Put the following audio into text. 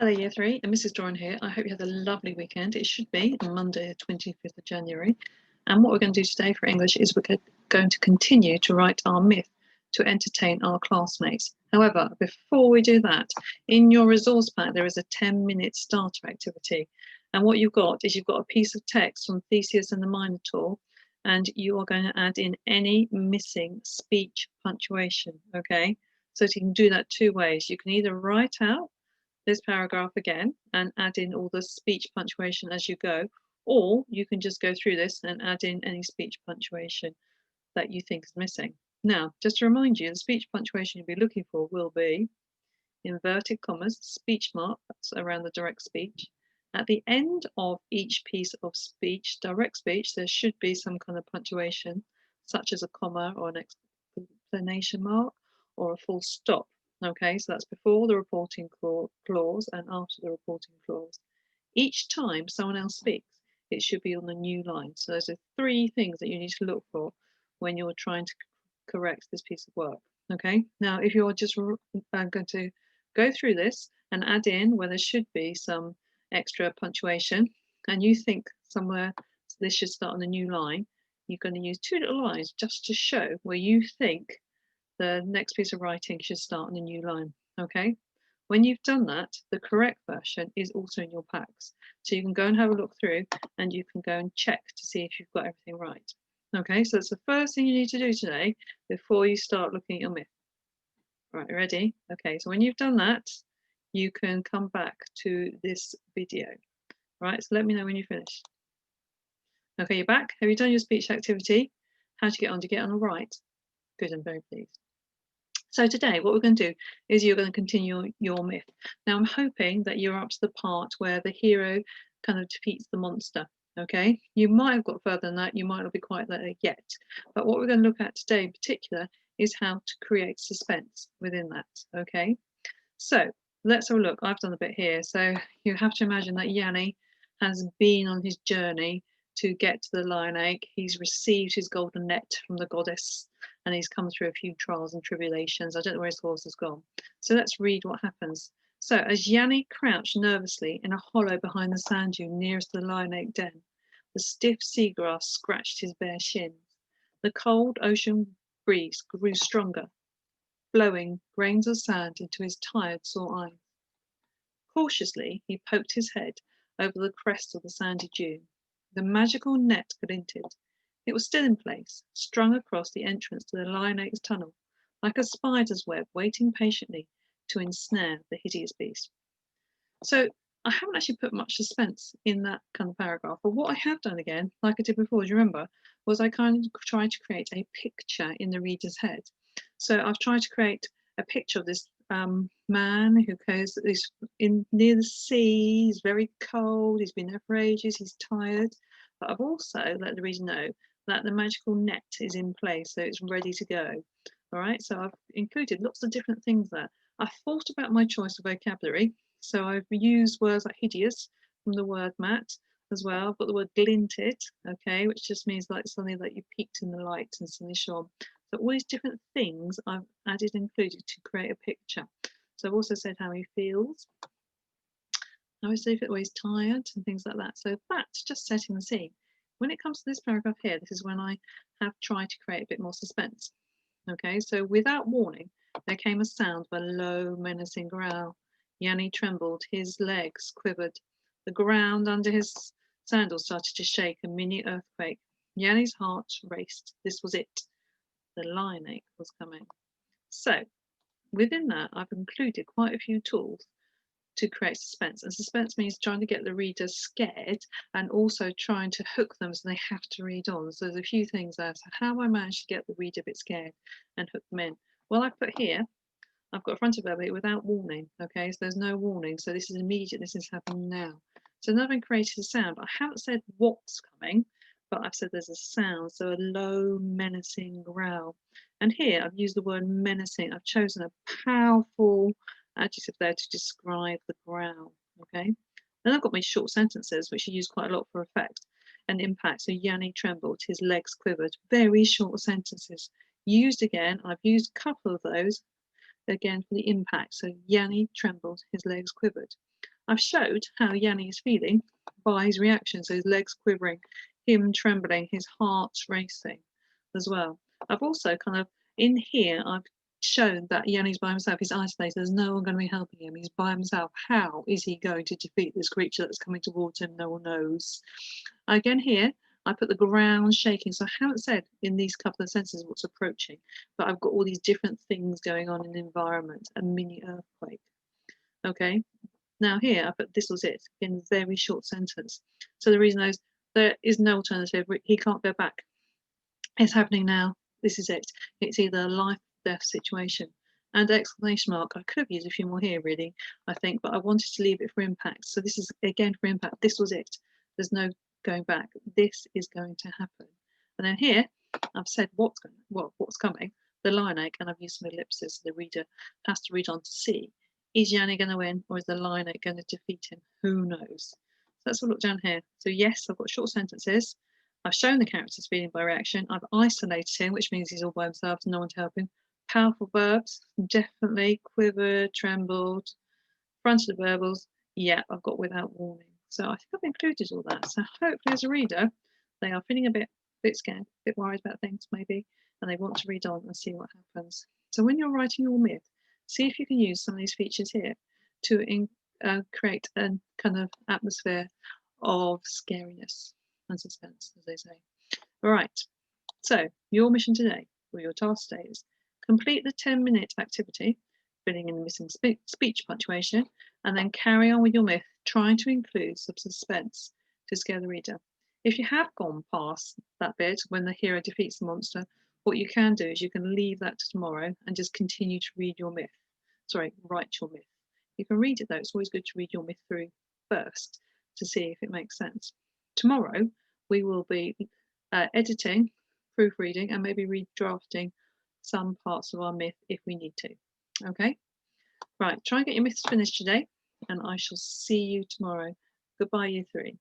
Hello, Year 3, and Mrs. Doran here. I hope you had a lovely weekend. It should be Monday, the 25th of January. And what we're going to do today for English is we're going to continue to write our myth to entertain our classmates. However, before we do that, in your resource pack, there is a 10-minute starter activity. And what you've got is you've got a piece of text from Theseus and the Minotaur, and you are going to add in any missing speech punctuation, okay? So you can do that two ways. You can either write out this paragraph again and add in all the speech punctuation as you go, or you can just go through this and add in any speech punctuation that you think is missing. Now, just to remind you, the speech punctuation you'll be looking for will be inverted commas, speech mark, that's around the direct speech. At the end of each piece of speech, direct speech, there should be some kind of punctuation, such as a comma or an exclamation mark or a full stop. Okay, so that's before the reporting clause and after the reporting clause. Each time someone else speaks, it should be on the new line. So those are three things that you need to look for when you're trying to correct this piece of work. Okay, now if you're just going to go through this and add in where there should be some extra punctuation, and you think somewhere this should start on a new line, you're going to use two little lines just to show where you think the next piece of writing should start on a new line. Okay, when you've done that, the correct version is also in your packs. So you can go and have a look through and you can go and check to see if you've got everything right. Okay, so that's the first thing you need to do today before you start looking at your myth. Right, ready? Okay, so when you've done that, you can come back to this video. Right, so let me know when you finish. Okay, you're back. Have you done your speech activity? How'd you get on? Did you get on all right? Good, I'm very pleased. So today, what we're going to do is you're going to continue your myth. Now, I'm hoping that you're up to the part where the hero kind of defeats the monster. Okay, you might have got further than that, you might not be quite there yet. But what we're going to look at today in particular is how to create suspense within that. Okay, so let's have a look. I've done a bit here. So you have to imagine that Yanni has been on his journey to get to the lion egg. He's received his golden net from the goddess and he's come through a few trials and tribulations. I don't know where his horse has gone. So let's read what happens. So as Yanni crouched nervously in a hollow behind the sand dune nearest the lion egg den, the stiff seagrass scratched his bare shins. The cold ocean breeze grew stronger, blowing grains of sand into his tired, sore eyes. Cautiously, he poked his head over the crest of the sandy dune. The magical net glinted. It was still in place, strung across the entrance to the lion egg's tunnel, like a spider's web waiting patiently to ensnare the hideous beast. So I haven't actually put much suspense in that kind of paragraph, but what I have done again, like I did before, do you remember, was I kind of tried to create a picture in the reader's head. So I've tried to create a picture of this man who goes near the sea. He's very cold, he's been there for ages, he's tired, but I've also let the reader know that the magical net is in place, so it's ready to go. All right, so I've included lots of different things there. I thought about my choice of vocabulary, so I've used words like hideous from the word mat as well. I've got the word glinted, okay, which just means like something that you peeked in the light and suddenly shone. So all these different things I've added and included to create a picture. So I've also said how he feels, how he's tired and things like that. So that's just setting the scene. When it comes to this paragraph here, this is when I have tried to create a bit more suspense. Okay, so without warning, there came a sound of a low, menacing growl. Yanni trembled, his legs quivered. The ground under his sandals started to shake, a mini earthquake. Yanni's heart raced. This was it. The lion egg was coming. So within that, I've included quite a few tools to create suspense. And suspense means trying to get the reader scared and also trying to hook them so they have to read on. So there's a few things there. So how I managed to get the reader a bit scared and hook them in? Well, I've put here, I've got a fronted verb here without warning. Okay, so there's no warning. So this is immediate, this is happening now. So now I've created a sound. I haven't said what's coming, but I've said there's a sound, so a low, menacing growl. And here I've used the word menacing. I've chosen a powerful adjective there to describe the growl. Okay, then I've got my short sentences, which I use quite a lot for effect and impact. So Yanni trembled, his legs quivered. Very short sentences. Used again, I've used a couple of those again for the impact. So Yanni trembled, his legs quivered. I've showed how Yanni is feeling by his reactions, so his legs quivering, him trembling, his heart racing as well. I've also kind of, in here, I've shown that Yanni's by himself, he's isolated, there's no one going to be helping him, he's by himself. How is he going to defeat this creature that's coming towards him? No one knows. Again here, I put the ground shaking, so I haven't said in these couple of sentences what's approaching, but I've got all these different things going on in the environment, a mini earthquake. Okay, now here I put this was it in a very short sentence. So the reason is there is no alternative, he can't go back. It's happening now, this is it. It's either a life or death situation. And exclamation mark, I could have used a few more here really, I think, but I wanted to leave it for impact. So this is again for impact, this was it. There's no going back, this is going to happen. And then here I've said what's coming, the lion egg, and I've used some ellipses so the reader has to read on to see, is Yanni going to win or is the lion egg going to defeat him? Who knows? So let's have a look down here. So yes, I've got short sentences. I've shown the character's feeling by reaction. I've isolated him, which means he's all by himself, no one to help him. Powerful verbs, definitely quivered, trembled. Fronted the verbals, yeah, I've got without warning. So I think I've included all that. So hopefully as a reader, they are feeling a bit scared, a bit worried about things maybe, and they want to read on and see what happens. So when you're writing your myth, see if you can use some of these features here to create a kind of atmosphere of scariness and suspense, as they say. All right, so your mission today, or your task today, is complete the 10-minute activity, filling in the missing speech punctuation, and then carry on with your myth, trying to include some suspense to scare the reader. If you have gone past that bit when the hero defeats the monster, what you can do is you can leave that to tomorrow and just continue to read your myth. Sorry, write your myth. You can read it though, it's always good to read your myth through first to see if it makes sense. Tomorrow we will be editing, proofreading, and maybe redrafting some parts of our myth if we need to. Okay, right, try and get your myths finished today, and I shall see you tomorrow. Goodbye, you three.